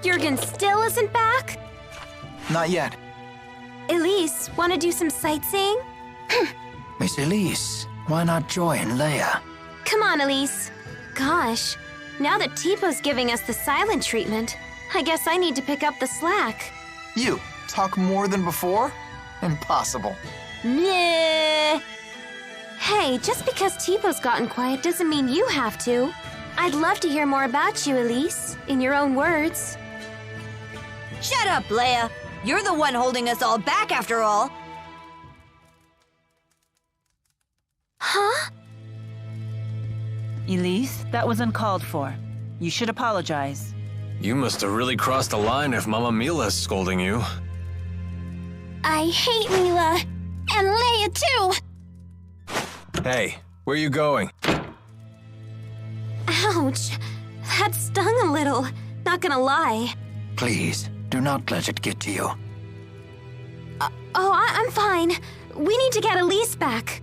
Jurgen still isn't back? Not yet. Elise, want to do some sightseeing? Miss Elise, why not join Leia? Come on, Elise. Gosh, now that Tipo's giving us the silent treatment, I guess I need to pick up the slack. You talk more than before? Impossible. Meh. Hey, just because Tipo's gotten quiet doesn't mean you have to. I'd love to hear more about you, Elise, in your own words. Shut up, Leia. You're the one holding us all back after all. Huh? Elise, that was uncalled for. You should apologize. You must have really crossed the line if Mama Mila's scolding you. I hate Mila. And Leia, too. Hey, where you going? Ouch. That stung a little. Not gonna lie. Please, do not let it get to you. I'm fine. We need to get Elise back.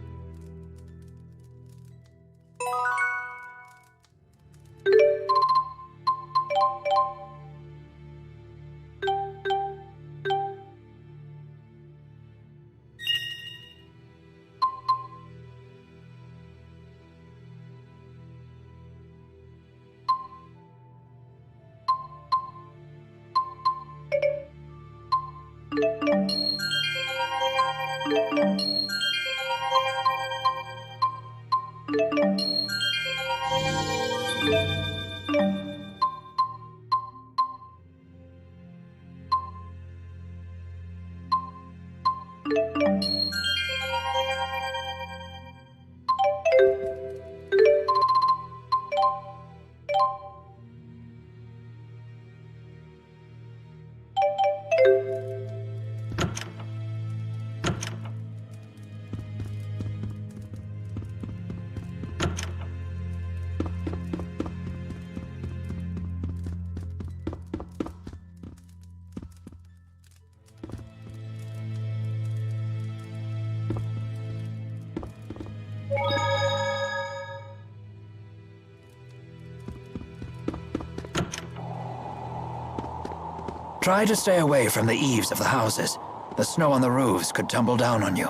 Try to stay away from the eaves of the houses. The snow on the roofs could tumble down on you.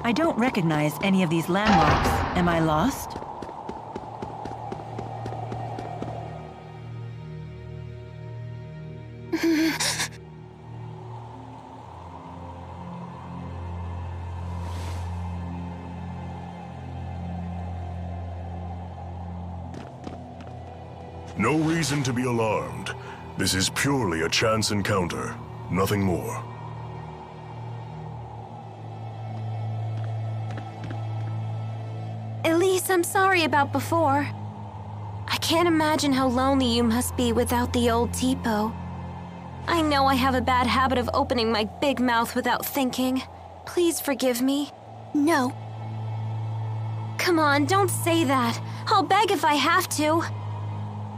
I don't recognize any of these landmarks. Am I lost? No reason to be alarmed. This is purely a chance encounter, nothing more. Elise, I'm sorry about before. I can't imagine how lonely you must be without the old Tipo. I know I have a bad habit of opening my big mouth without thinking. Please forgive me. No. Come on, don't say that. I'll beg if I have to.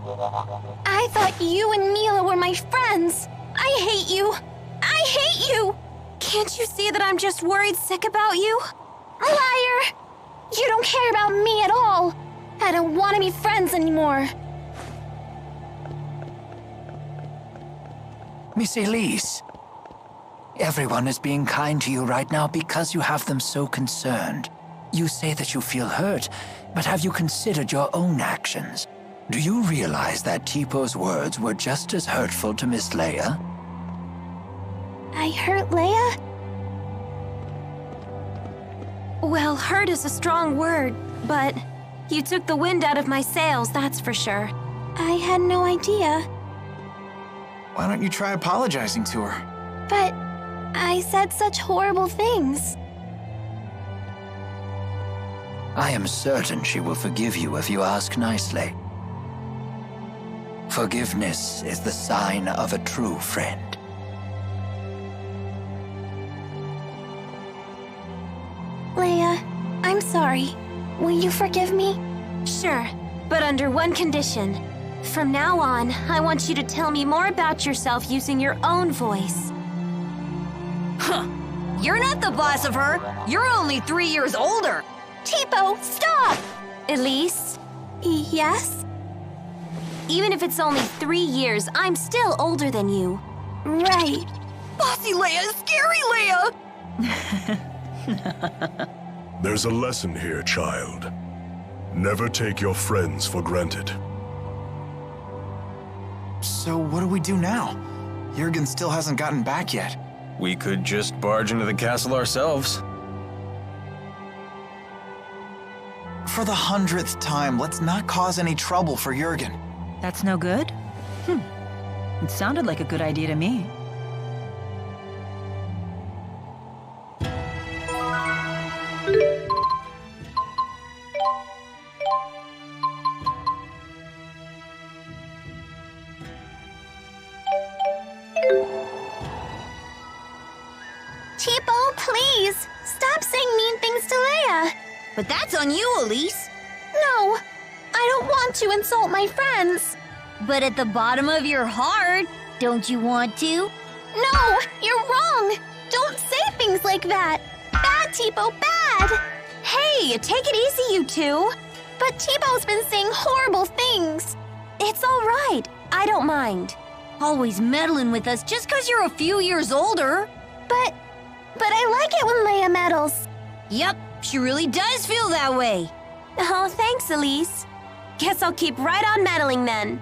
I thought you and Mila were my friends. I hate you. I hate you. Can't you see that I'm just worried sick about you? Liar! You don't care about me at all. I don't want to be friends anymore. Miss Elise, everyone is being kind to you right now because you have them so concerned. You say that you feel hurt, but have you considered your own actions? Do you realize that Tipo's words were just as hurtful to Miss Leia? I hurt Leia? Well, hurt is a strong word, but you took the wind out of my sails, that's for sure. I had no idea. Why don't you try apologizing to her? But I said such horrible things. I am certain she will forgive you if you ask nicely. Forgiveness is the sign of a true friend. Leia, I'm sorry. Will you forgive me? Sure, but under one condition. From now on, I want you to tell me more about yourself using your own voice. Huh. You're not the boss of her. You're only 3 years older. Tipo, stop! Elise? Yes? Even if it's only 3 years, I'm still older than you. Right. Bossy Leia, scary Leia! There's a lesson here, child. Never take your friends for granted. So what do we do now? Jurgen still hasn't gotten back yet. We could just barge into the castle ourselves. For the 100th time, let's not cause any trouble for Jurgen. That's no good? It sounded like a good idea to me. Tipo, please! Stop saying mean things to Leia! But that's on you, Elise. No! I don't want to insult my friends! But at the bottom of your heart, don't you want to? No! You're wrong! Don't say things like that! Bad, Tipo, bad! Hey, take it easy, you two. But Tipo's been saying horrible things! It's all right. I don't mind. Always meddling with us just 'cause you're a few years older. But I like it when Leia meddles. Yep, she really does feel that way. Oh, thanks, Elise. Guess I'll keep right on meddling then.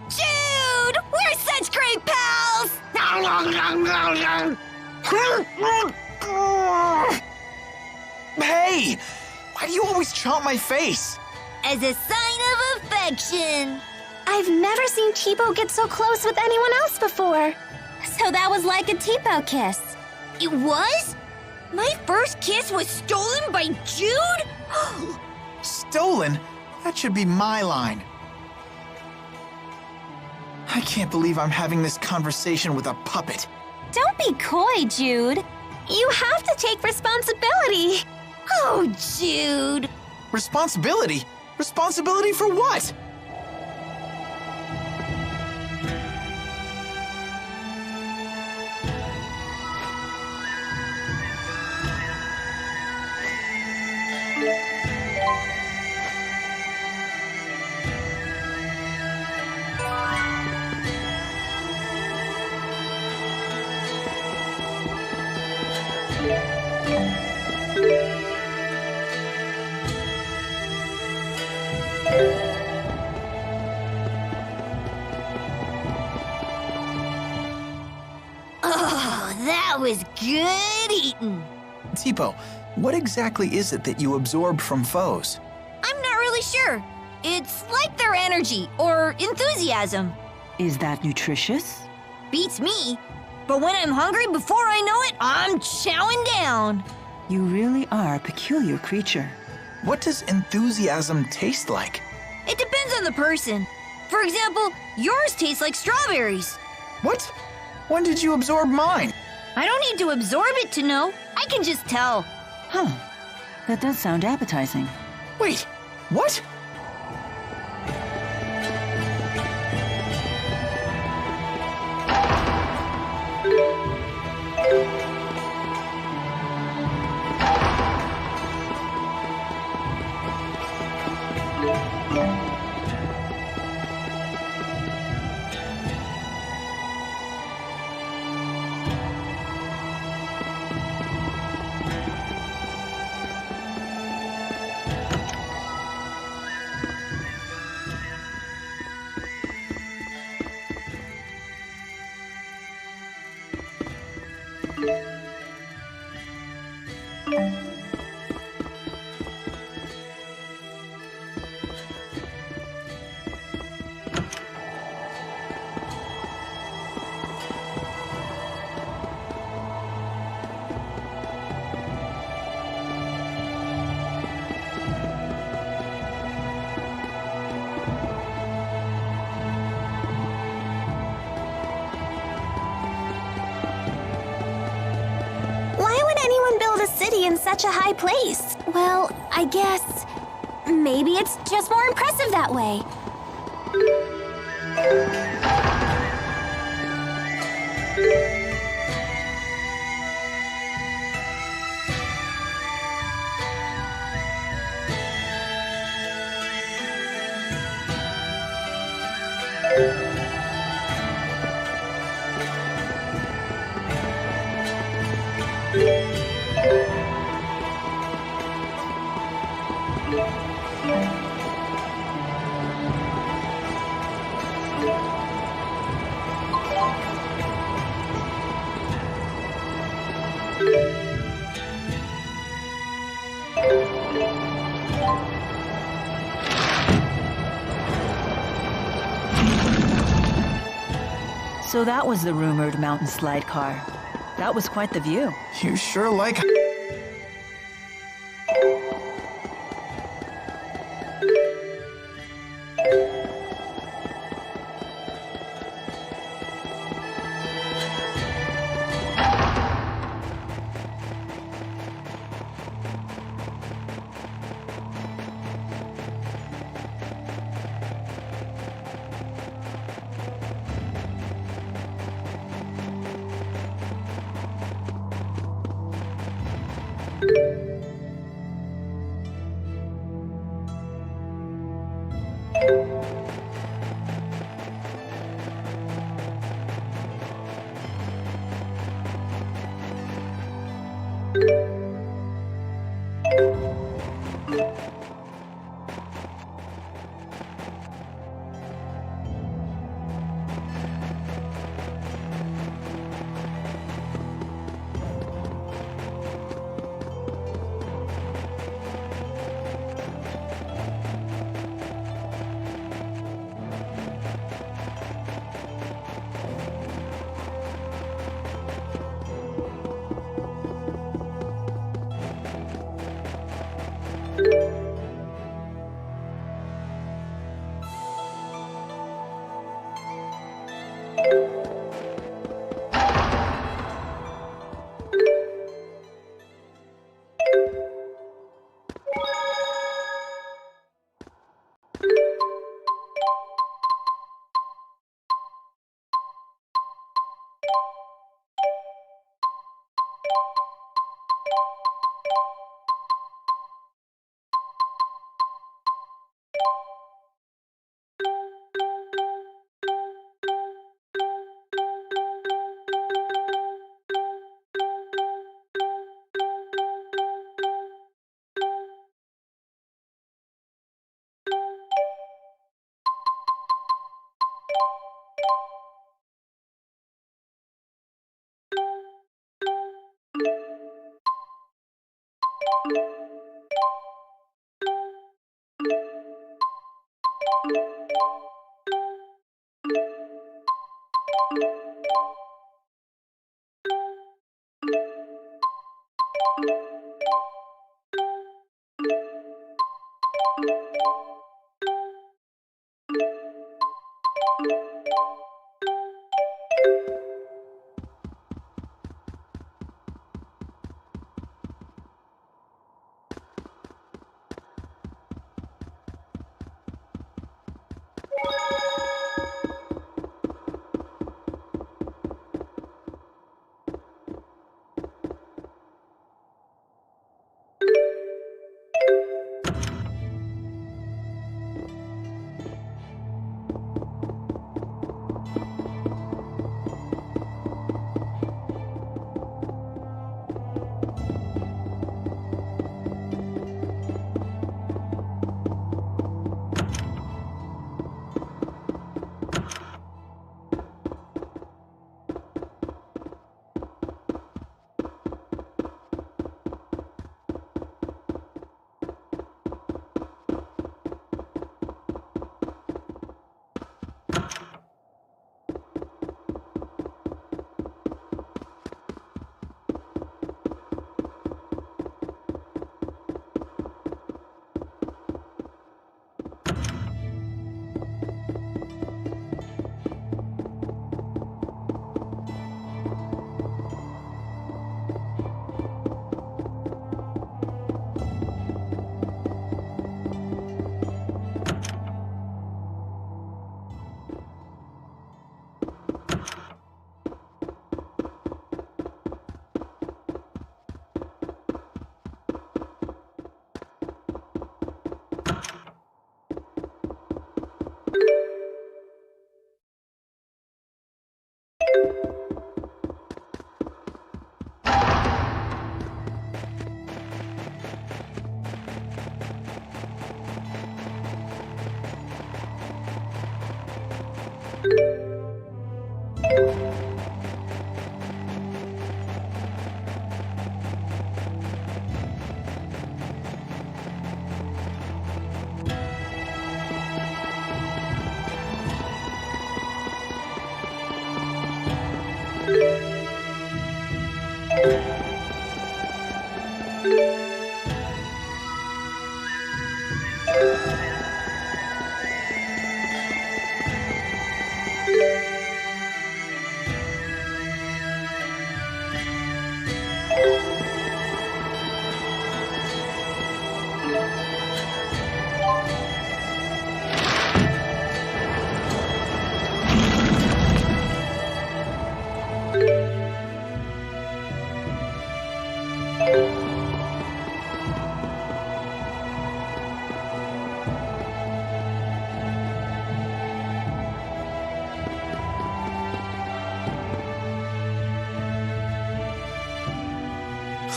Jude! We're such great pals! Hey! Why do you always chomp my face? As a sign of affection. I've never seen Tipo get so close with anyone else before. So that was like a Tipo kiss. It was? My first kiss was stolen by Jude? Stolen? That should be my line. I can't believe I'm having this conversation with a puppet. Don't be coy, Jude. You have to take responsibility. Oh, Jude. Responsibility? Responsibility for what? was good eating. Tipo, what exactly is it that you absorb from foes? I'm not really sure. It's like their energy or enthusiasm. Is that nutritious? Beats me. But when I'm hungry, before I know it, I'm chowing down. You really are a peculiar creature. What does enthusiasm taste like? It depends on the person. For example, yours tastes like strawberries. What? When did you absorb mine? I don't need to absorb it to know. I can just tell. Huh. That does sound appetizing. Wait, what? In such a high place? Well, I guess maybe it's just more impressive that way. So that was the rumored mountain slide car. That was quite the view. You sure like...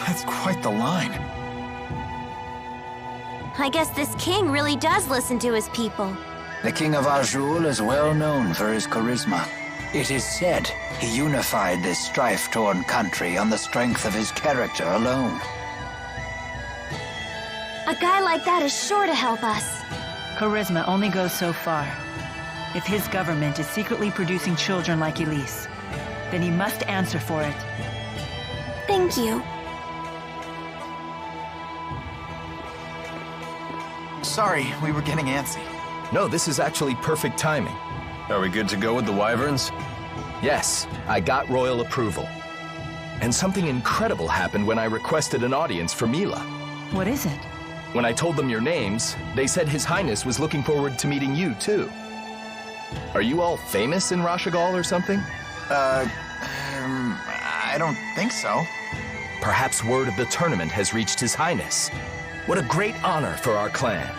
That's quite the line. I guess this king really does listen to his people. The King of Azul is well known for his charisma. It is said he unified this strife-torn country on the strength of his character alone. A guy like that is sure to help us. Charisma only goes so far. If his government is secretly producing children like Elise, then he must answer for it. Thank you. Sorry, we were getting antsy. No, this is actually perfect timing. Are we good to go with the wyverns? Yes, I got royal approval. And something incredible happened when I requested an audience for Mila. What is it? When I told them your names, they said His Highness was looking forward to meeting you, too. Are you all famous in Rashagal or something? I don't think so. Perhaps word of the tournament has reached His Highness. What a great honor for our clan.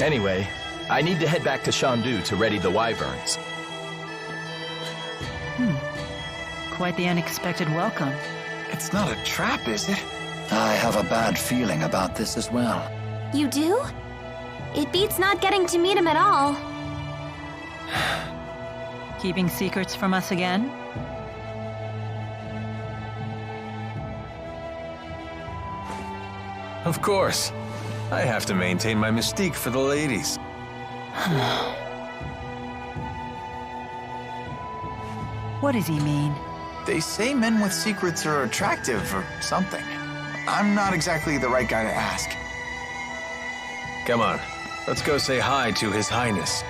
Anyway, I need to head back to Shandu to ready the wyverns. Quite the unexpected welcome. It's not a trap, is it? I have a bad feeling about this as well. You do? It beats not getting to meet him at all. Keeping secrets from us again? Of course. I have to maintain my mystique for the ladies. What does he mean? They say men with secrets are attractive or something. I'm not exactly the right guy to ask. Come on, let's go say hi to His Highness.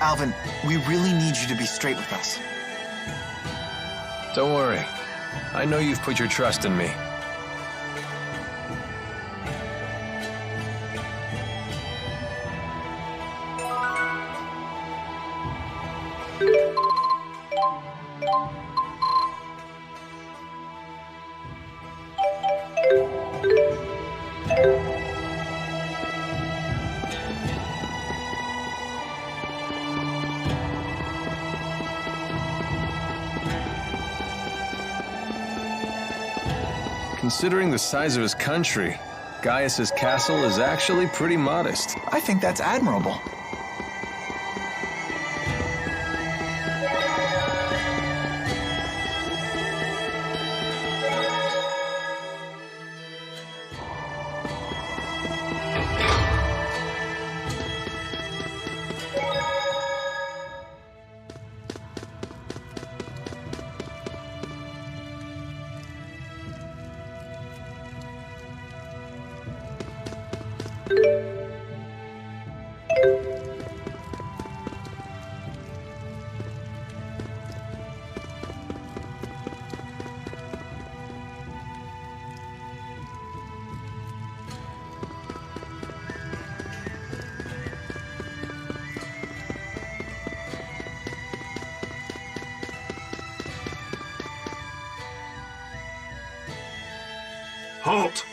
Alvin, we really need you to be straight with us. Don't worry. I know you've put your trust in me. Considering the size of his country, Gaius's castle is actually pretty modest. I think that's admirable. Halt!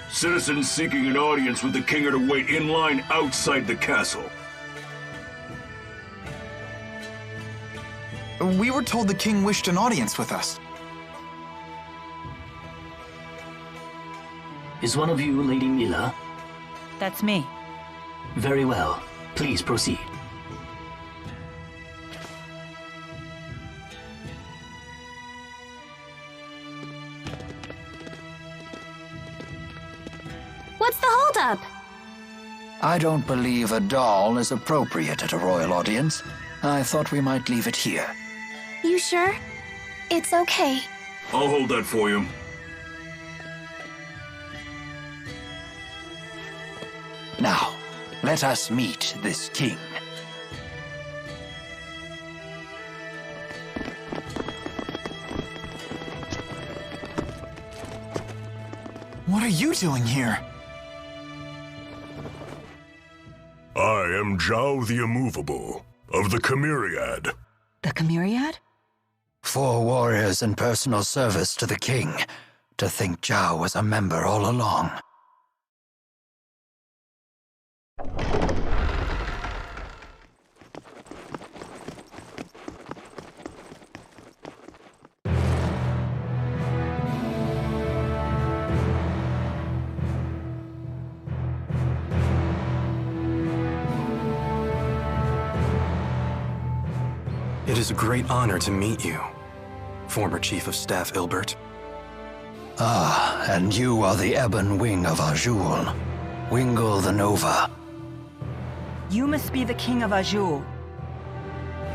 Citizens seeking an audience with the king are to wait in line outside the castle. We were told the king wished an audience with us. Is one of you Lady Mila? That's me. Very well. Please proceed. What's the holdup? I don't believe a doll is appropriate at a royal audience. I thought we might leave it here. You sure? It's okay. I'll hold that for you. Now, let us meet this king. What are you doing here? I am Zhao the Immovable, of the Chimeriad. The Chimeriad? 4 warriors in personal service to the king. To think Zhao was a member all along. It is a great honor to meet you, former Chief of Staff Ilbert. Ah, and you are the ebon wing of Azul, Wingle the Nova. You must be the King of Azul.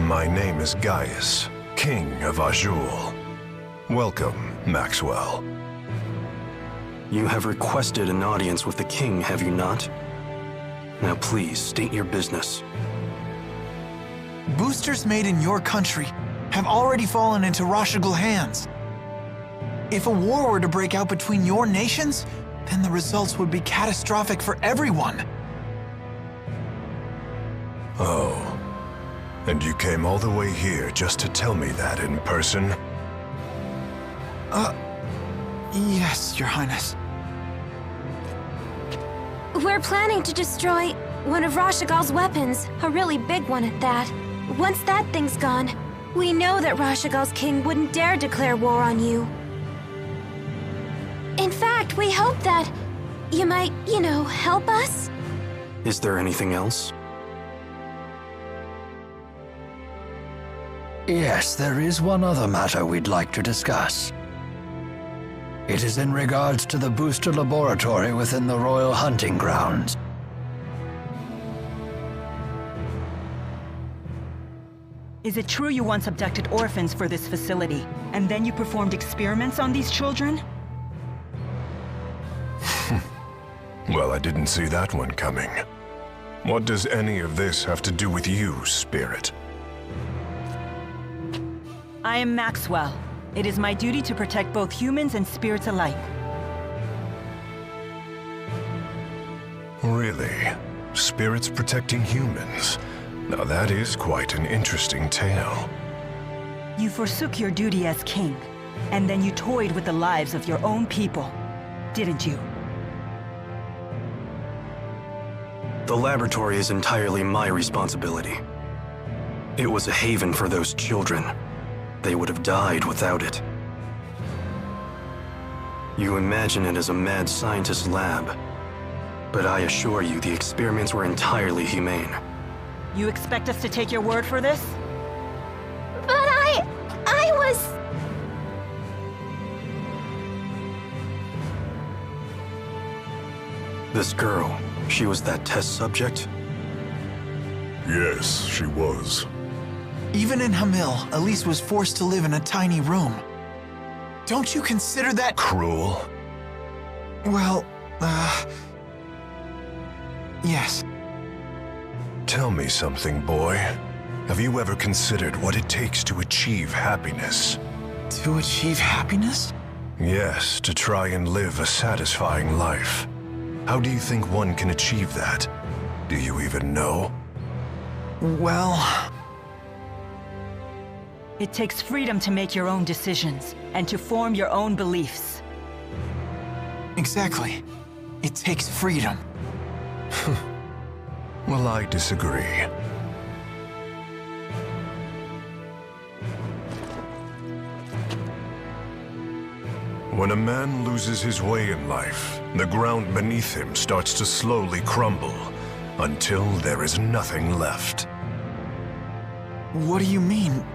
My name is Gaius, King of Azul. Welcome, Maxwell. You have requested an audience with the king, have you not? Now please, state your business. Boosters made in your country have already fallen into Rashigal hands. If a war were to break out between your nations, then the results would be catastrophic for everyone. Oh. And you came all the way here just to tell me that in person? Yes, Your Highness. We're planning to destroy one of Rashigal's weapons, a really big one at that. Once that thing's gone, we know that Rashigal's king wouldn't dare declare war on you. In fact, we hope that you might, help us? Is there anything else? Yes, there is one other matter we'd like to discuss. It is in regards to the booster laboratory within the Royal Hunting Grounds. Is it true you once abducted orphans for this facility, and then you performed experiments on these children? Well, I didn't see that one coming. What does any of this have to do with you, Spirit? I am Maxwell. It is my duty to protect both humans and spirits alike. Really? Spirits protecting humans? Now that is quite an interesting tale. You forsook your duty as king, and then you toyed with the lives of your own people, didn't you? The laboratory is entirely my responsibility. It was a haven for those children. They would have died without it. You imagine it as a mad scientist's lab, but I assure you the experiments were entirely humane. You expect us to take your word for this? But I was... This girl, she was that test subject? Yes, she was. Even in Hamil, Elise was forced to live in a tiny room. Don't you consider that cruel? Well, yes. Tell me something, boy. Have you ever considered what it takes to achieve happiness? To achieve happiness? Yes, to try and live a satisfying life. How do you think one can achieve that? Do you even know? Well... It takes freedom to make your own decisions, and to form your own beliefs. Exactly. It takes freedom. Well, I disagree. When a man loses his way in life, the ground beneath him starts to slowly crumble, until there is nothing left. What do you mean,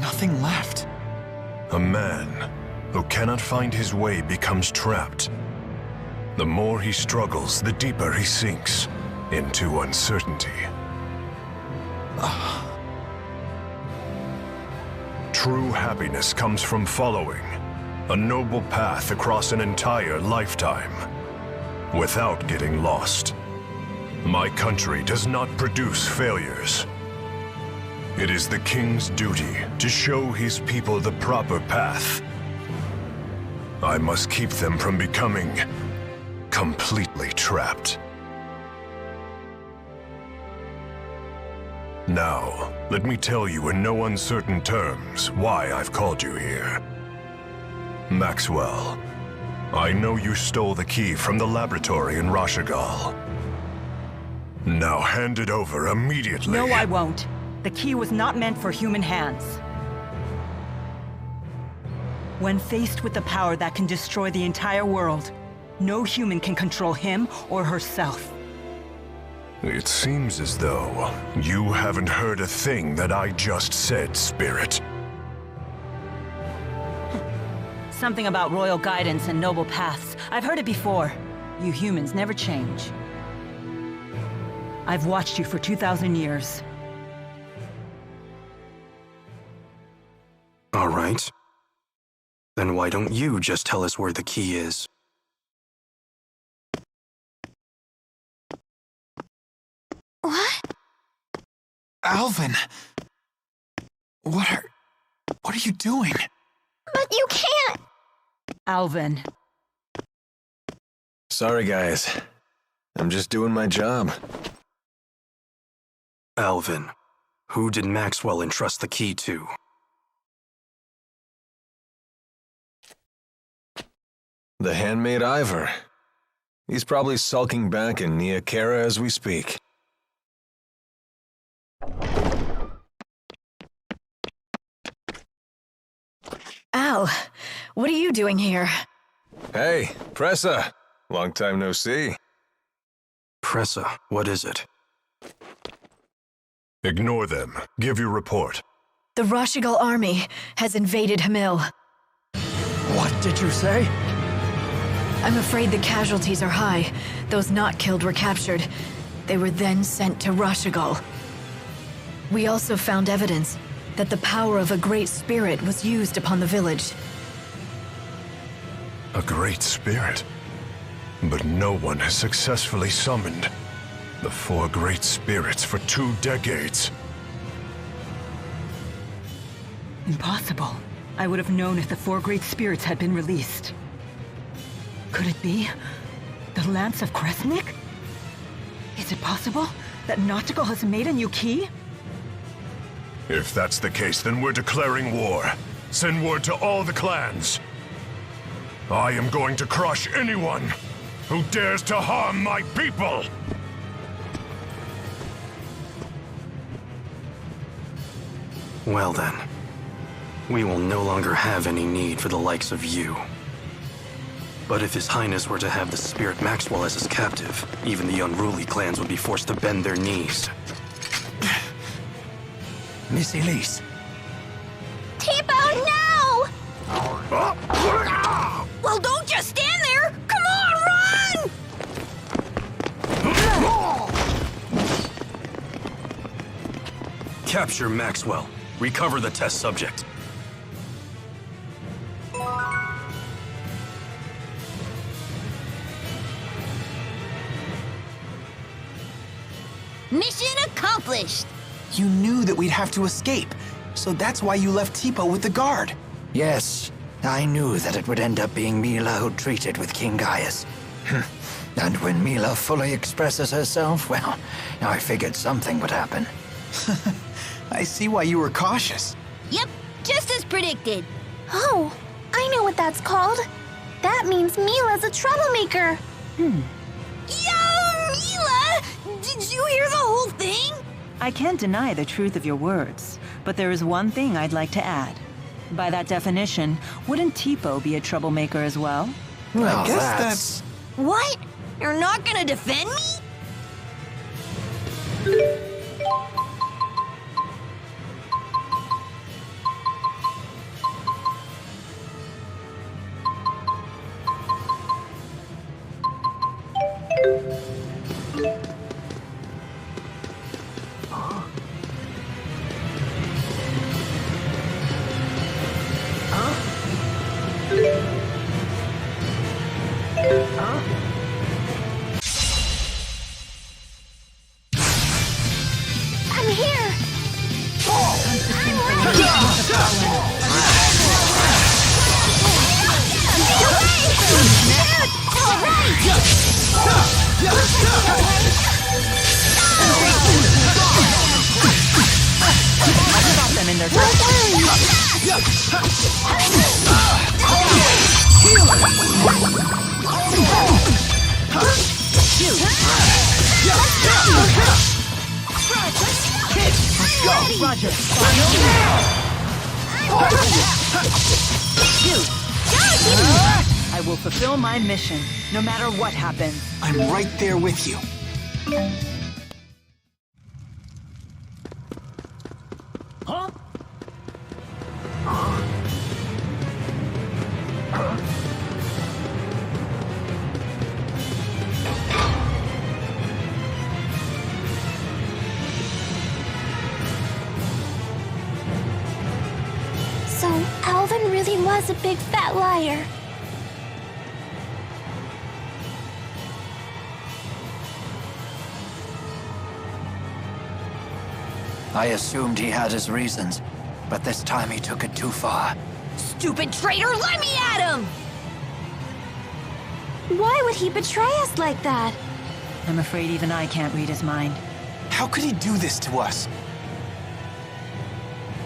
nothing left? A man who cannot find his way becomes trapped. The more he struggles, the deeper he sinks into uncertainty. True happiness comes from following a noble path across an entire lifetime, without getting lost. My country does not produce failures. It is the king's duty to show his people the proper path. I must keep them from becoming completely trapped. Now, let me tell you in no uncertain terms why I've called you here. Maxwell, I know you stole the key from the laboratory in Rashagal. Now hand it over immediately. No, I won't. The key was not meant for human hands. When faced with the power that can destroy the entire world, no human can control him or herself. It seems as though you haven't heard a thing that I just said, Spirit. Something about royal guidance and noble paths. I've heard it before. You humans never change. I've watched you for 2,000 years. All right. Then why don't you just tell us where the key is? What? Alvin! What are you doing? But you can't! Alvin. Sorry, guys. I'm just doing my job. Alvin, who did Maxwell entrust the key to? The handmaid Ivor. He's probably sulking back in Nia Kara as we speak. Al, what are you doing here? Hey, Pressa. Long time no see. Pressa, what is it? Ignore them. Give your report. The Rashigal army has invaded Hamil. What? did you say? I'm afraid the casualties are high. Those not killed were captured. They were then sent to Rashigal. We also found evidence that the power of a great spirit was used upon the village. A great spirit? But no one has successfully summoned the 4 great spirits for 2 decades. Impossible. I would have known if the 4 great spirits had been released. Could it be the Lance of Kresnik? Is it possible that Nautical has made a new key? If that's the case, then we're declaring war. Send word to all the clans. I am going to crush anyone who dares to harm my people! Well then, we will no longer have any need for the likes of you. But if His Highness were to have the Spirit Maxwell as his captive, even the unruly clans would be forced to bend their knees. Miss Elise. Tipo, no! Well, don't just stand there! Come on, run! Capture Maxwell. Recover the test subject. Mission accomplished! You knew that we'd have to escape, so that's why you left Tipo with the guard. Yes, I knew that it would end up being Mila who treated with King Gaius. And when Mila fully expresses herself, well, I figured something would happen. I see why you were cautious. Yep, just as predicted. Oh, I know what that's called. That means Mila's a troublemaker. Yo, Mila! Did you hear the whole thing? I can't deny the truth of your words, but there is one thing I'd like to add. By that definition, wouldn't Tipo be a troublemaker as well? Well, I guess that's... What? You're not gonna defend me? I'm here! Stop them in their tracks. Roger. I will fulfill my mission, no matter what happens. I'm right there with you. Huh? So, Alvin really was a big fat liar. I assumed he had his reasons, but this time he took it too far. Stupid traitor, let me at him! Why would he betray us like that? I'm afraid even I can't read his mind. How could he do this to us?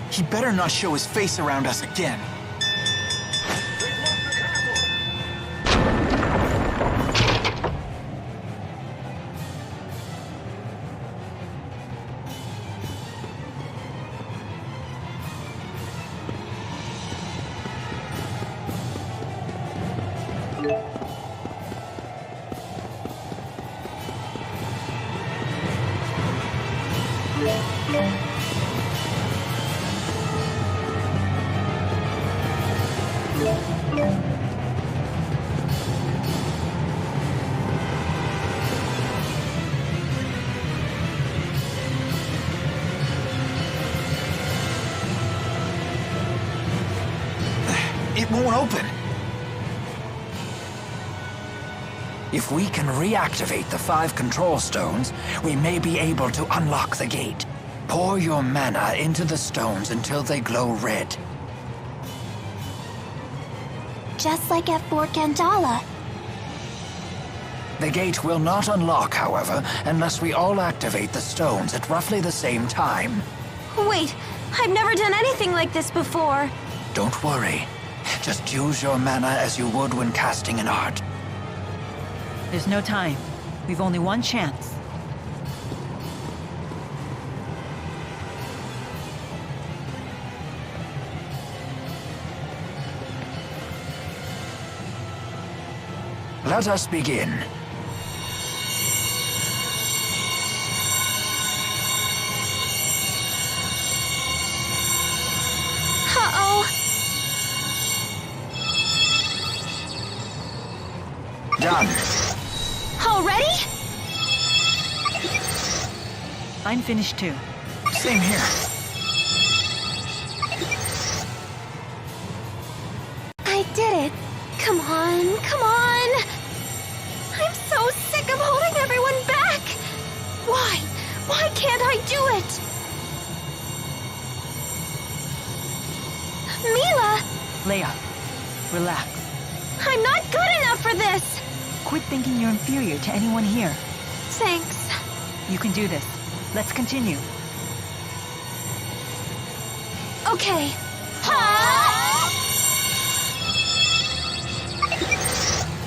He better not show his face around us again. it won't open. If we can reactivate the 5 control stones, we may be able to unlock the gate. Pour your mana into the stones until they glow red. Just like at Fort Gandala. The gate will not unlock, however, unless we all activate the stones at roughly the same time. Wait, I've never done anything like this before. Don't worry. Just use your mana as you would when casting an art. There's no time. We've only one chance. Let us begin. Uh-oh. Done. Already? I'm finished too. Same here. I did it. Come on, come on. I'm so sick of holding everyone back. Why? Why can't I do it? Mila! Leia, relax. I'm not good enough for this. Quit thinking you're inferior to anyone here. Thanks. You can do this. Let's continue. Okay. Ha!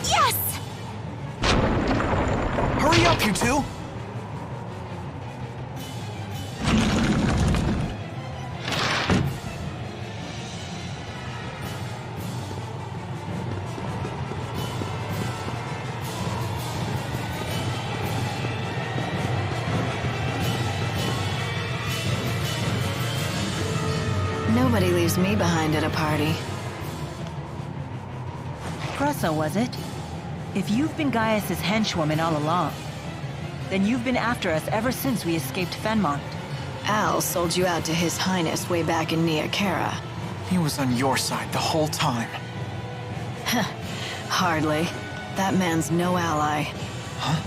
Yes! Hurry up, you two! Nobody leaves me behind at a party. Pressa, was it? If you've been Gaius' henchwoman all along, then you've been after us ever since we escaped Fenmont. Al sold you out to His Highness way back in Nia Khera. He was on your side the whole time. Hardly. That man's no ally. Huh?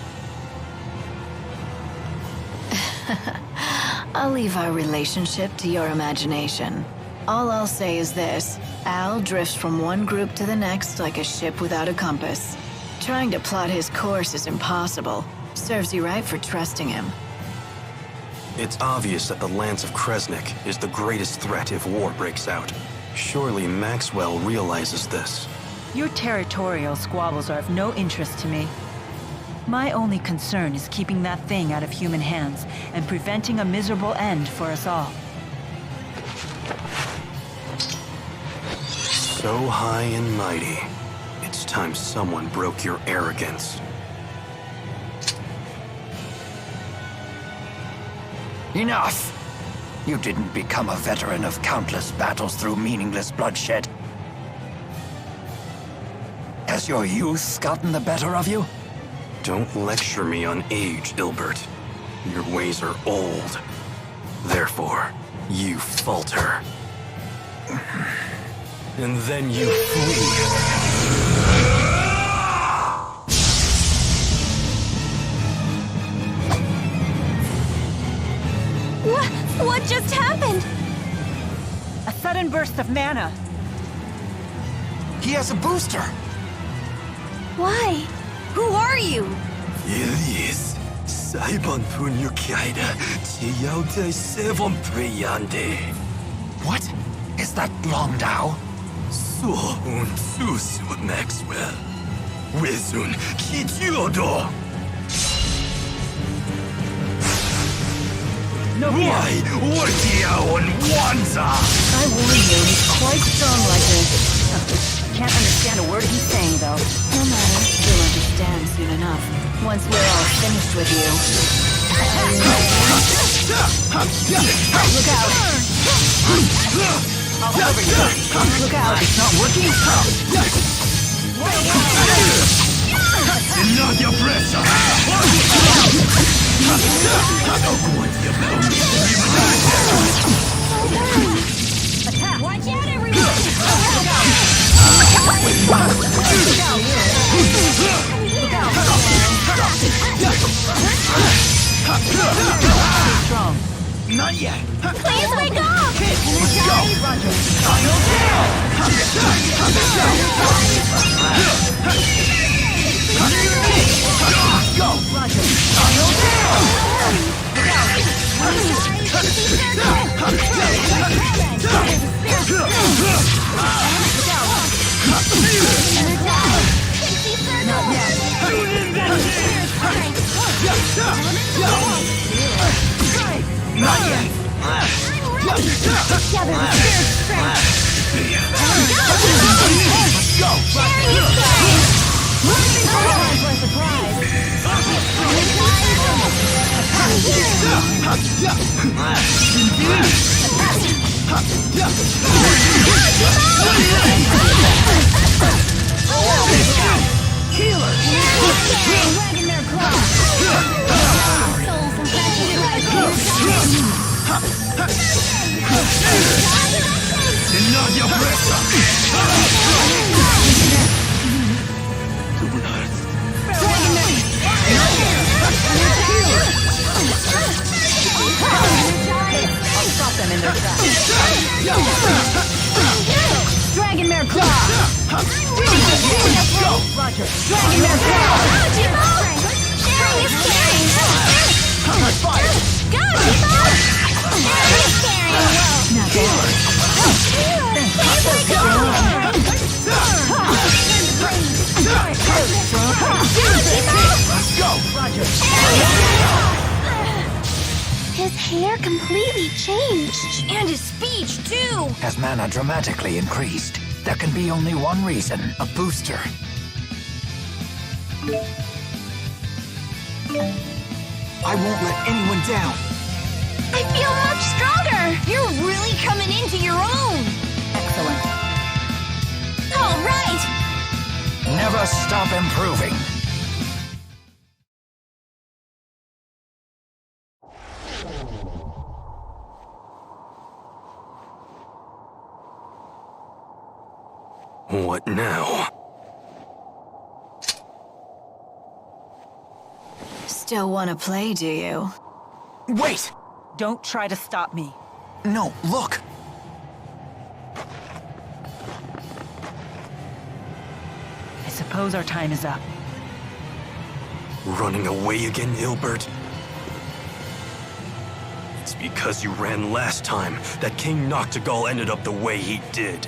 I'll leave our relationship to your imagination. All I'll say is this. Al drifts from one group to the next like a ship without a compass. Trying to plot his course is impossible. Serves you right for trusting him. It's obvious that the Lance of Kresnik is the greatest threat if war breaks out. Surely Maxwell realizes this. Your territorial squabbles are of no interest to me. My only concern is keeping that thing out of human hands and preventing a miserable end for us all. So high and mighty. It's time someone broke your arrogance. Enough! You didn't become a veteran of countless battles through meaningless bloodshed. Has your youth gotten the better of you? Don't lecture me on age, Ilbert. Your ways are old. Therefore, you falter. And then you flee. What just happened? A sudden burst of mana. He has a booster! Why? Who are you? Elias, Saibon Punyukaida, Tiyaude Sevon Priyande. What? Is that Longdao? So un Susu Maxwell. Wizun Kijiodo. No, why? Ortia on Wanza! I warn you, he's quite strong like this. Can't understand a word he's saying, though. No matter. You'll understand soon enough. Once we're all finished with you. Look out! I'll cover you. Look out! It's not working? Not your pressure! Attack! Watch out, everyone! Not yet. Please wake up! Let's go! Final down! Go! Final Not yet. Together with spirit strength. Go! I'll stop them in their tracks. Dragonmare Claw! Roger. Dragonmare Claw! Sharing is caring! Go, Tipo! Sharing is caring! Now go. Please wake up! Go! Roger. His hair completely changed. And his speech, too! As mana dramatically increased, there can be only one reason. A booster. I won't let anyone down. I feel much stronger! You're really coming into your own! Excellent. All right! Never stop improving. What now? Still want to play, do you? Wait! Don't try to stop me. No, look! I suppose our time is up. Running away again, Ilbert? It's because you ran last time that King Noctigal ended up the way he did.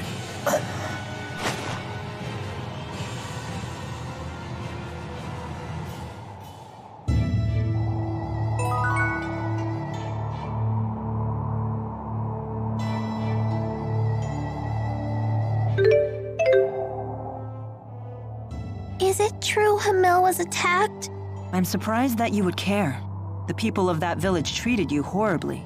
Is it true Hamil was attacked? I'm surprised that you would care. The people of that village treated you horribly.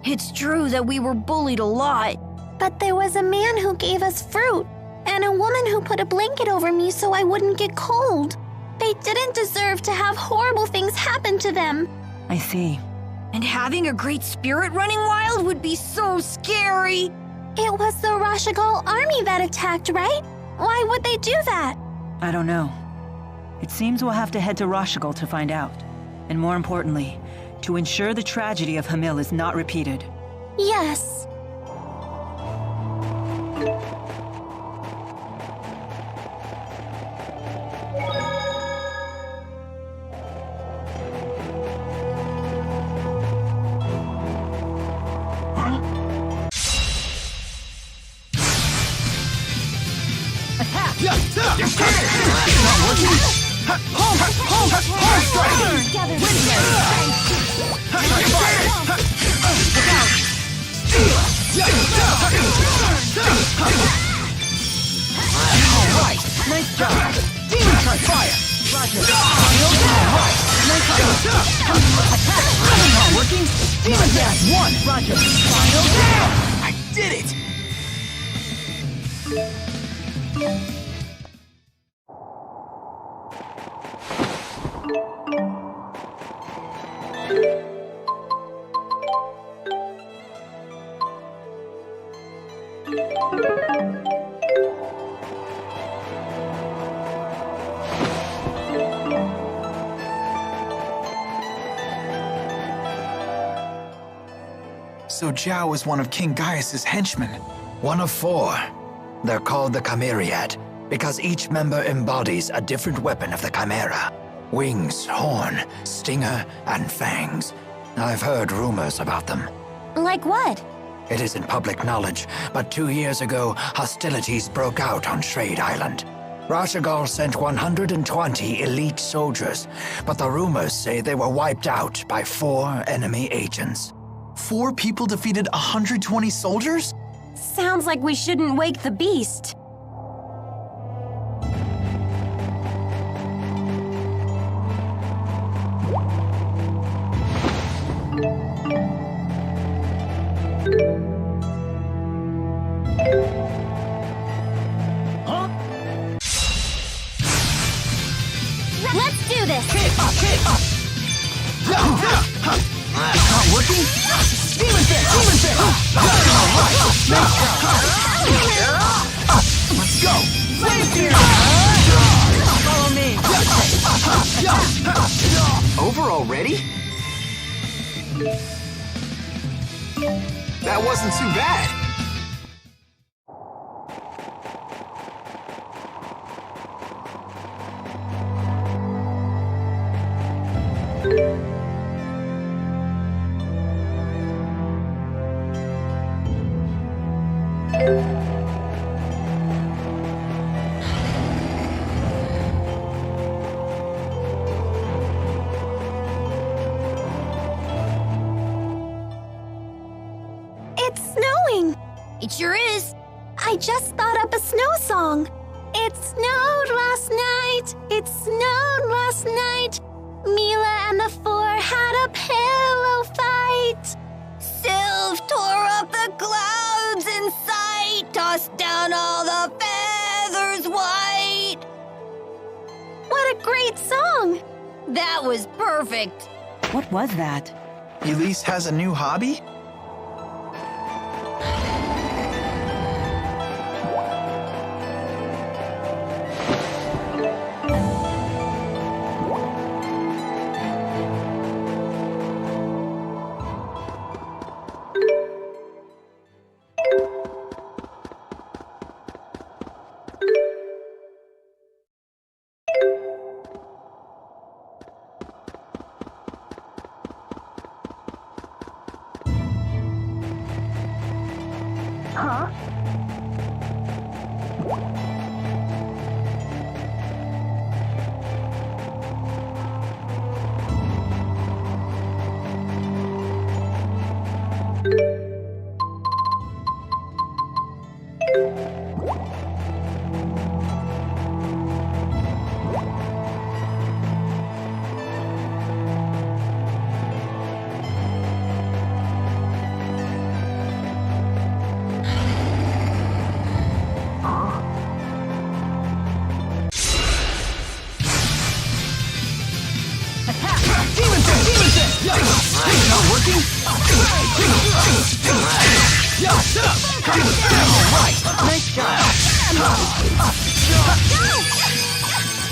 It's true that we were bullied a lot. But there was a man who gave us fruit, and a woman who put a blanket over me so I wouldn't get cold. They didn't deserve to have horrible things happen to them. I see. And having a great spirit running wild would be so scary. It was the Rashigal army that attacked, right? Why would they do that? I don't know. It seems we'll have to head to Rashigal to find out. And more importantly, to ensure the tragedy of Hamil is not repeated. Yes. Nice job! Demon Strike Fire! Roger! Alright! Nice job! Attack! Not working! Demon Dash 1! Roger! Final down! I did it! So Zhao was one of King Gaius' henchmen. One of 4. They're called the Chimeriad, because each member embodies a different weapon of the Chimera. Wings, horn, stinger, and fangs. I've heard rumors about them. Like what? It isn't public knowledge, but 2 years ago, hostilities broke out on Shrade Island. Rashagal sent 120 elite soldiers, but the rumors say they were wiped out by 4 enemy agents. 4 people defeated 120 soldiers? Sounds like we shouldn't wake the beast. Let's do this! Not working? Demon Fist! Demon Fist! Let's go! Follow me. Over already? That wasn't too bad. It's snowing! It sure is. I just thought up a snow song. It snowed last night. It snowed last night. Mila and the 4 had a pillow fight. Sylph tore up the clouds in sight, tossed down all the feathers white. What a great song! That was perfect. What was that? Elise has a new hobby?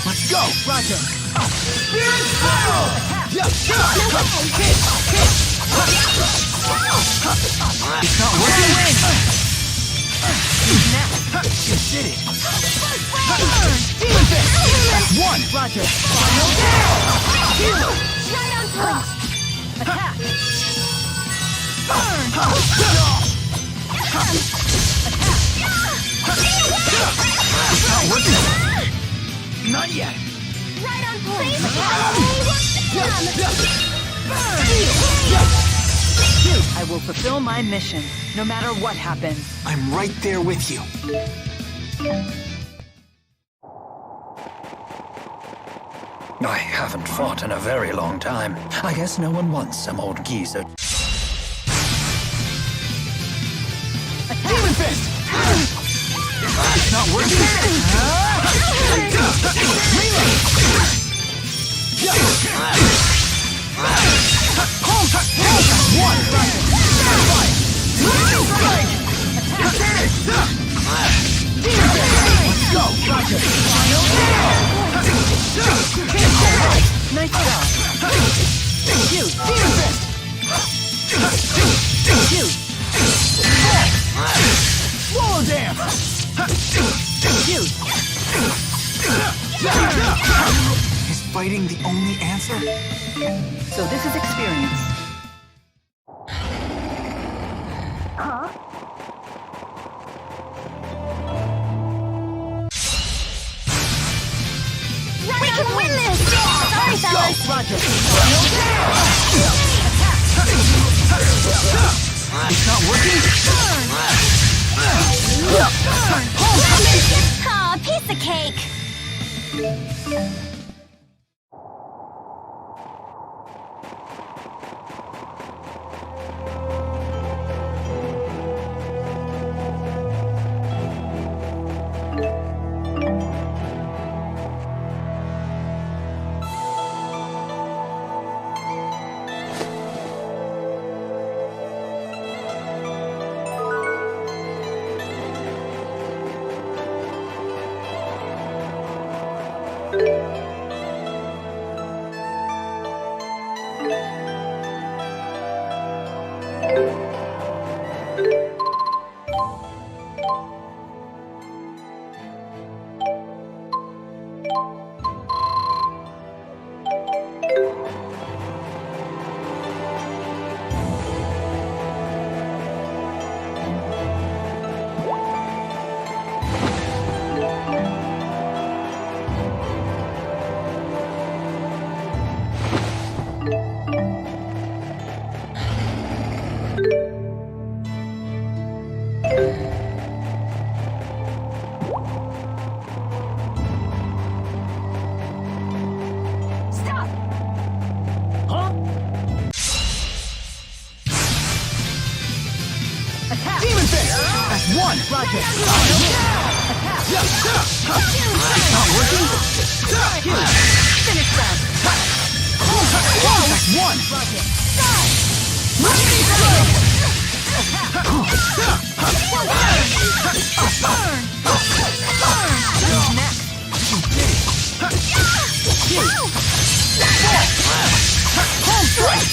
Let's go! Roger! It's not working! You did it! Demon Fist! 1! Roger. Right on point! Attack! It's not working! Not yet! Right on point! I will fulfill my mission, no matter what happens. I'm right there with you. I haven't fought in a very long time. I guess no one wants some old geezer. Demon Fist! It's not working! Nice job. Thank you. Swallow dam! Is fighting the only answer? So this is experience. We can win this! Sorry, fellas. Roger. It's not working? Aw, piece of cake. Demon Fist! That's one! Roger. Not working? Finish that. That's one!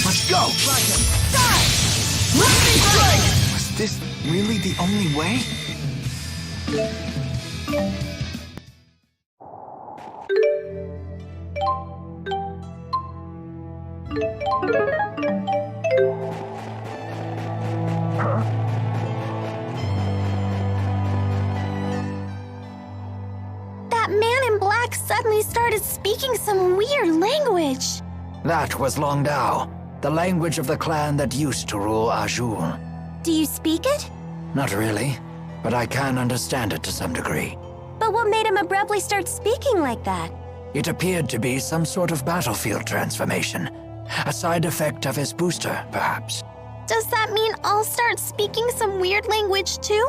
Let's go! Was this really the only way? That man in black suddenly started speaking some weird language. That was Longdao, the language of the clan that used to rule Azul. Do you speak it? Not really, but I can understand it to some degree. But what made him abruptly start speaking like that? It appeared to be some sort of battlefield transformation. A side effect of his booster, perhaps. Does that mean I'll start speaking some weird language too?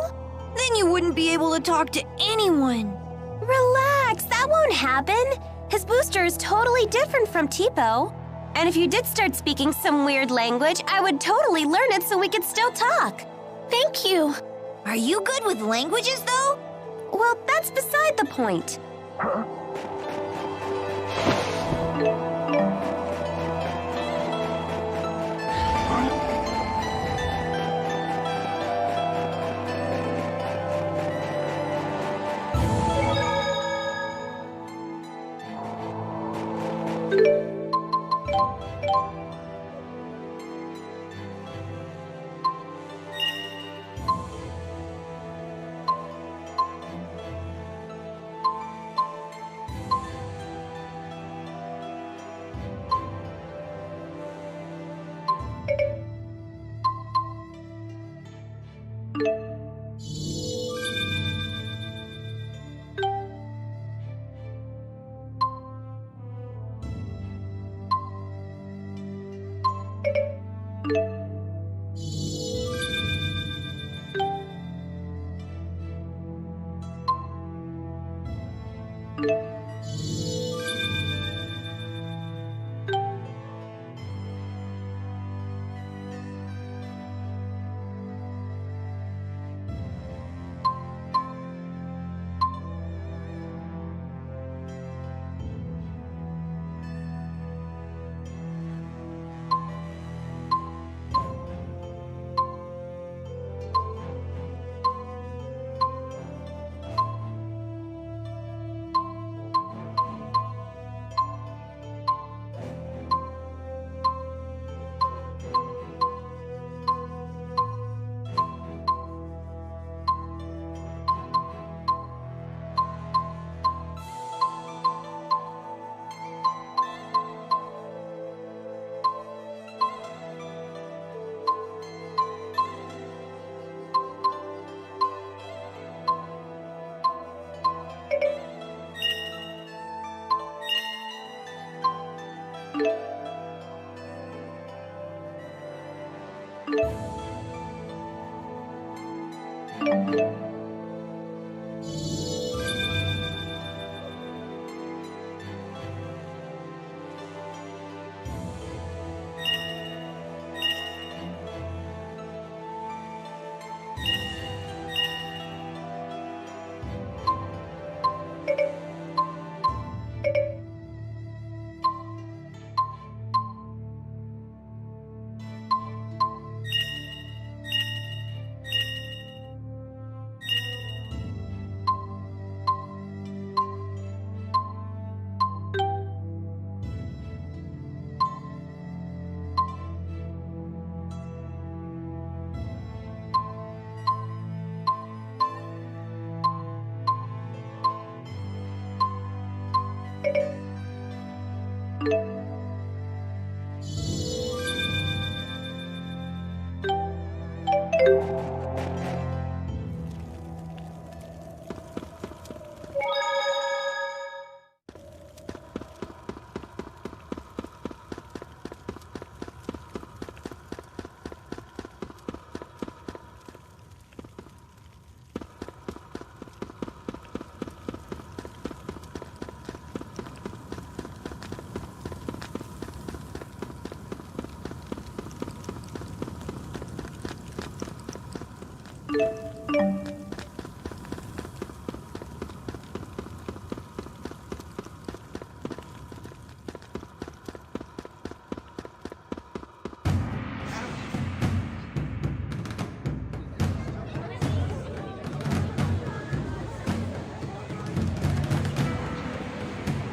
Then you wouldn't be able to talk to anyone. Relax, that won't happen. His booster is totally different from Tipo. And if you did start speaking some weird language, I would totally learn it so we could still talk. Thank you. Are you good with languages, though? Well, that's beside the point.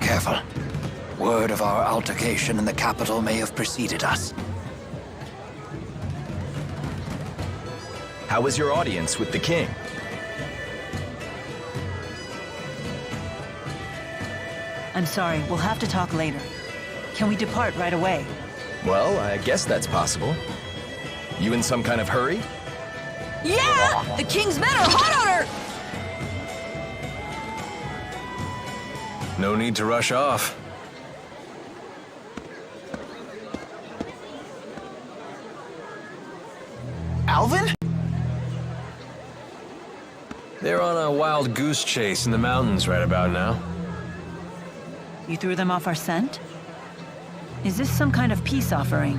Careful. Word of our altercation in the capital may have preceded us. How was your audience with the king? I'm sorry, we'll have to talk later. Can we depart right away? Well, I guess that's possible. You in some kind of hurry? Yeah! The king's men are hot on her! No need to rush off. Alvin? They're on a wild goose chase in the mountains right about now. You threw them off our scent? Is this some kind of peace offering?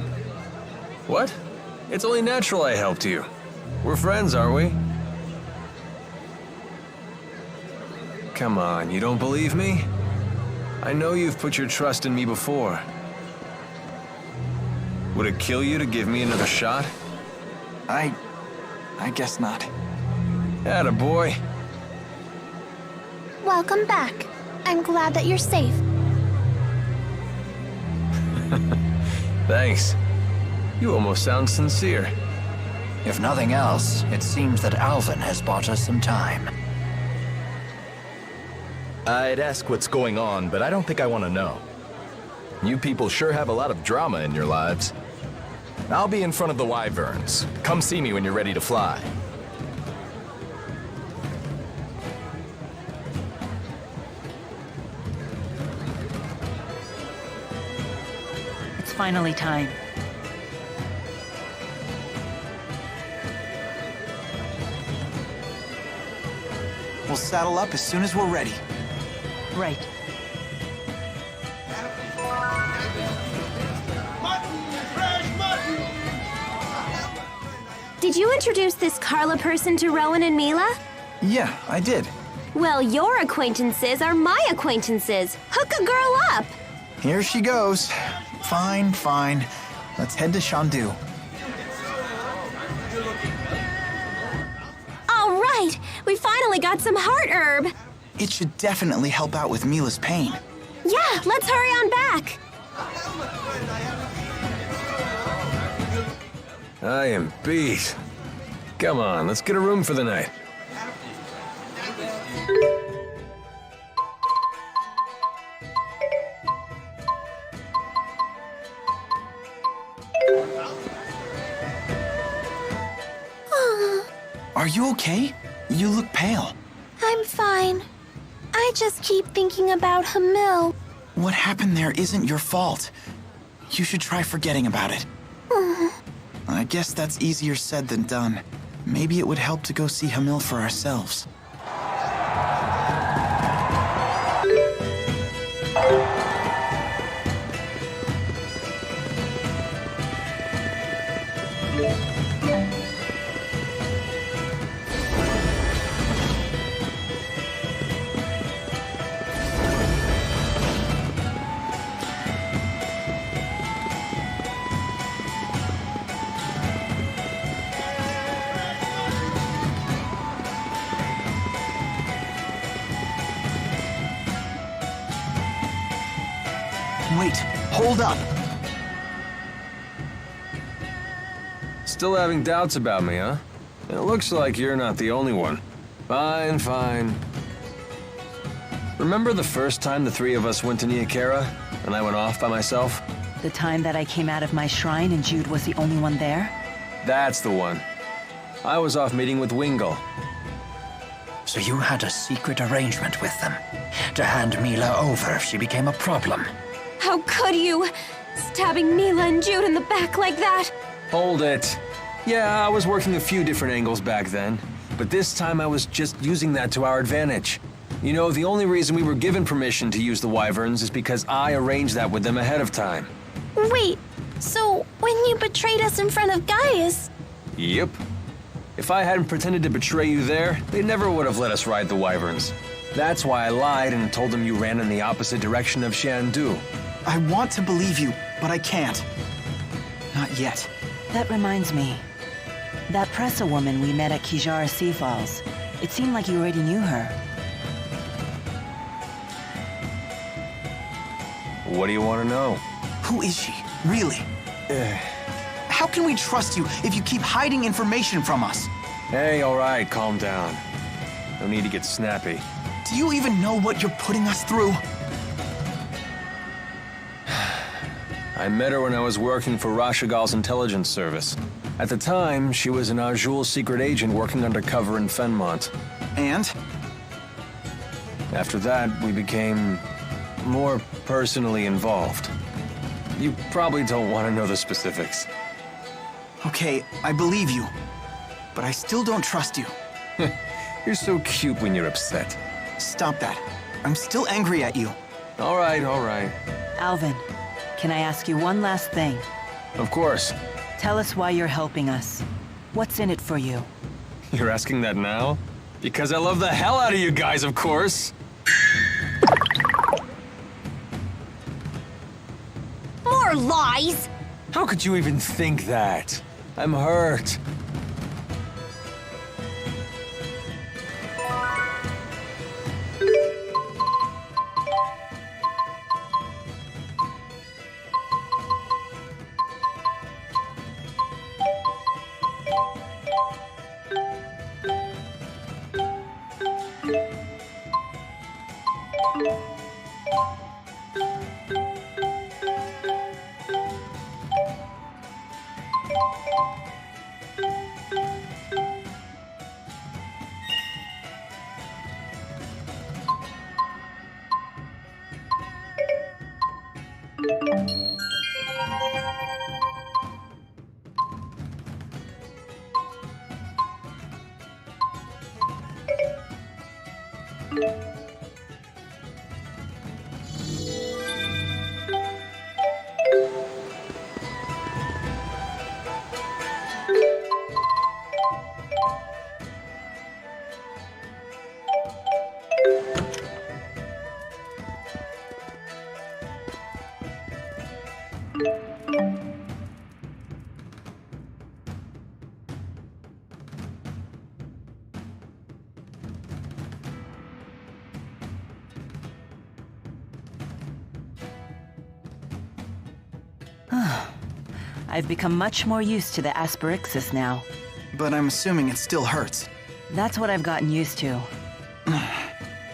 What? It's only natural I helped you. We're friends, aren't we? Come on, you don't believe me? I know you've put your trust in me before. Would it kill you to give me another shot? I guess not. Attaboy. Welcome back. I'm glad that you're safe. Thanks. You almost sound sincere. If nothing else, it seems that Alvin has bought us some time. I'd ask what's going on, but I don't think I want to know. You people sure have a lot of drama in your lives. I'll be in front of the Wyverns. Come see me when you're ready to fly. It's finally time. We'll saddle up as soon as we're ready. Right. Did you introduce this Carla person to Rowan and Mila? Yeah, I did. Well, your acquaintances are my acquaintances. Hook a girl up. Here she goes. Fine, fine. Let's head to Shandu. All right, we finally got some heart herb. It should definitely help out with Mila's pain. Yeah, let's hurry on back. I am beat. Come on, let's get a room for the night. Are you okay? You look pale. I'm fine. I just keep thinking about Hamil. What happened there isn't your fault. You should try forgetting about it. I guess that's easier said than done. Maybe it would help to go see Hamil for ourselves. Wait, hold up. Still having doubts about me, huh? It looks like you're not the only one. Fine, fine. Remember the first time the three of us went to Niakara, and I went off by myself? The time that I came out of my shrine and Jude was the only one there? That's the one. I was off meeting with Wingle. So you had a secret arrangement with them, to hand Mila over if she became a problem. How could you? Stabbing Mila and Jude in the back like that? Hold it. Yeah, I was working a few different angles back then, but this time I was just using that to our advantage. You know, the only reason we were given permission to use the Wyverns is because I arranged that with them ahead of time. Wait, so when you betrayed us in front of Gaius... Yep. If I hadn't pretended to betray you there, they never would have let us ride the Wyverns. That's why I lied and told them you ran in the opposite direction of Shandu. I want to believe you, but I can't. Not yet. That reminds me. That Pressa woman we met at Kijara Sea Falls. It seemed like you already knew her. What do you want to know? Who is she, really? How can we trust you if you keep hiding information from us? Hey, all right, calm down. No need to get snappy. Do you even know what you're putting us through? I met her when I was working for Rashigal's intelligence service. At the time, she was an Azul secret agent working undercover in Fenmont. And? After that, we became more personally involved. You probably don't want to know the specifics. Okay, I believe you. But I still don't trust you. You're so cute when you're upset. Stop that. I'm still angry at you. All right, all right. Alvin, can I ask you one last thing? Of course. Tell us why you're helping us. What's in it for you? You're asking that now? Because I love the hell out of you guys, of course. More lies! How could you even think that? I'm hurt. I've become much more used to the asperixis now. But I'm assuming it still hurts. That's what I've gotten used to.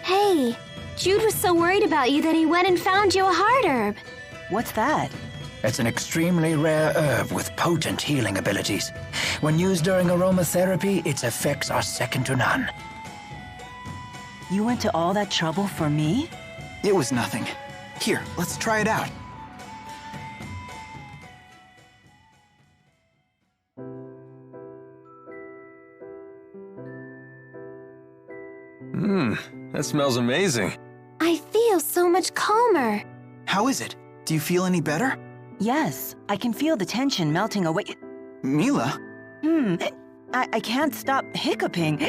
Hey, Jude was so worried about you that he went and found you a heart herb. What's that? It's an extremely rare herb with potent healing abilities. When used during aromatherapy, its effects are second to none. You went to all that trouble for me? It was nothing. Here, let's try it out. That smells amazing. I feel so much calmer. How is it? Do you feel any better? Yes, I can feel the tension melting away. Mila? I can't stop hiccuping.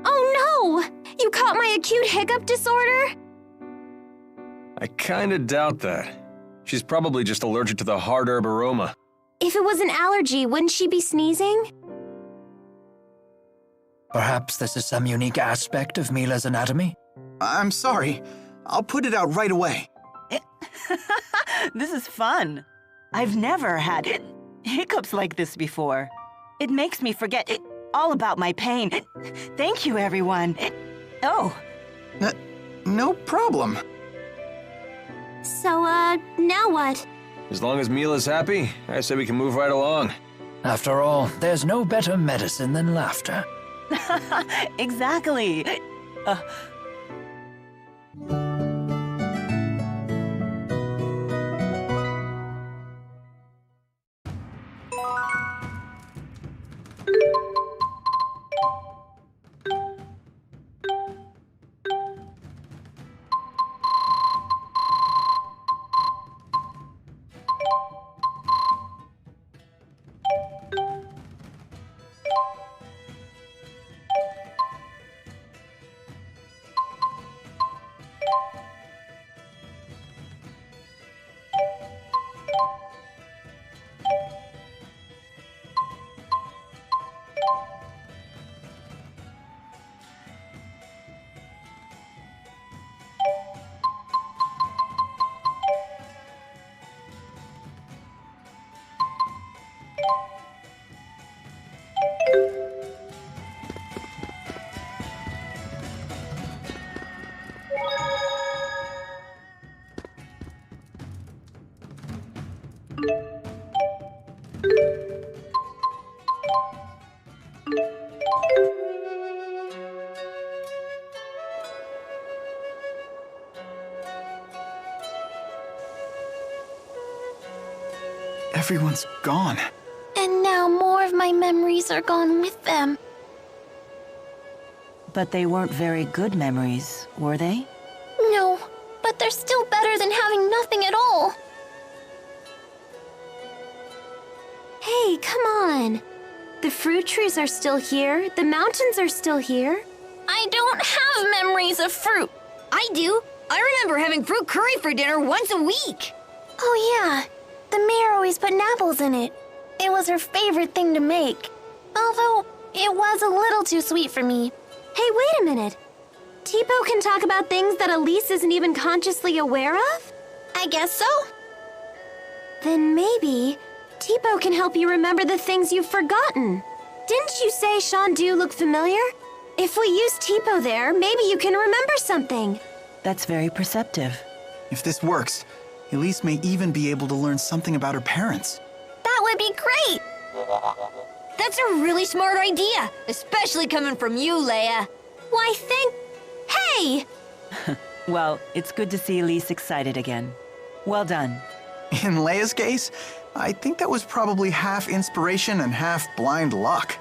Oh no! You caught my acute hiccup disorder? I kinda doubt that. She's probably just allergic to the hard herb aroma. If it was an allergy, wouldn't she be sneezing? Perhaps this is some unique aspect of Mila's anatomy? I'm sorry. I'll put it out right away. This is fun. I've never had hiccups like this before. It makes me forget all about my pain. Thank you, everyone. Oh. No problem. So, now what? As long as Mila's happy, I say we can move right along. After all, there's no better medicine than laughter. Exactly. Everyone's gone. And now more of my memories are gone with them. But they weren't very good memories, were they? No, but they're still better than having nothing at all. Hey, come on. The fruit trees are still here. The mountains are still here. I don't have memories of fruit. I do. I remember having fruit curry for dinner once a week. Oh yeah, the mayor always put apples in it. It was her favorite thing to make. Although, it was a little too sweet for me. Hey, wait a minute. Tipo can talk about things that Elise isn't even consciously aware of? I guess so. Then maybe Tipo can help you remember the things you've forgotten. Didn't you say Shandu looked familiar? If we use Tipo there, maybe you can remember something. That's very perceptive. If this works, Elise may even be able to learn something about her parents. That would be great! That's a really smart idea, especially coming from you, Leia. Why, Hey! Well, it's good to see Elise excited again. Well done. In Leia's case, I think that was probably half inspiration and half blind luck.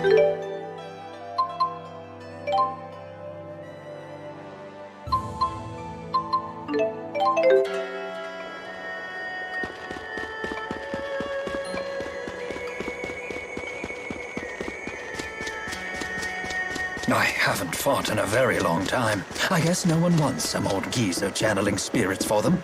I haven't fought in a very long time. I guess no one wants some old geezer channeling spirits for them.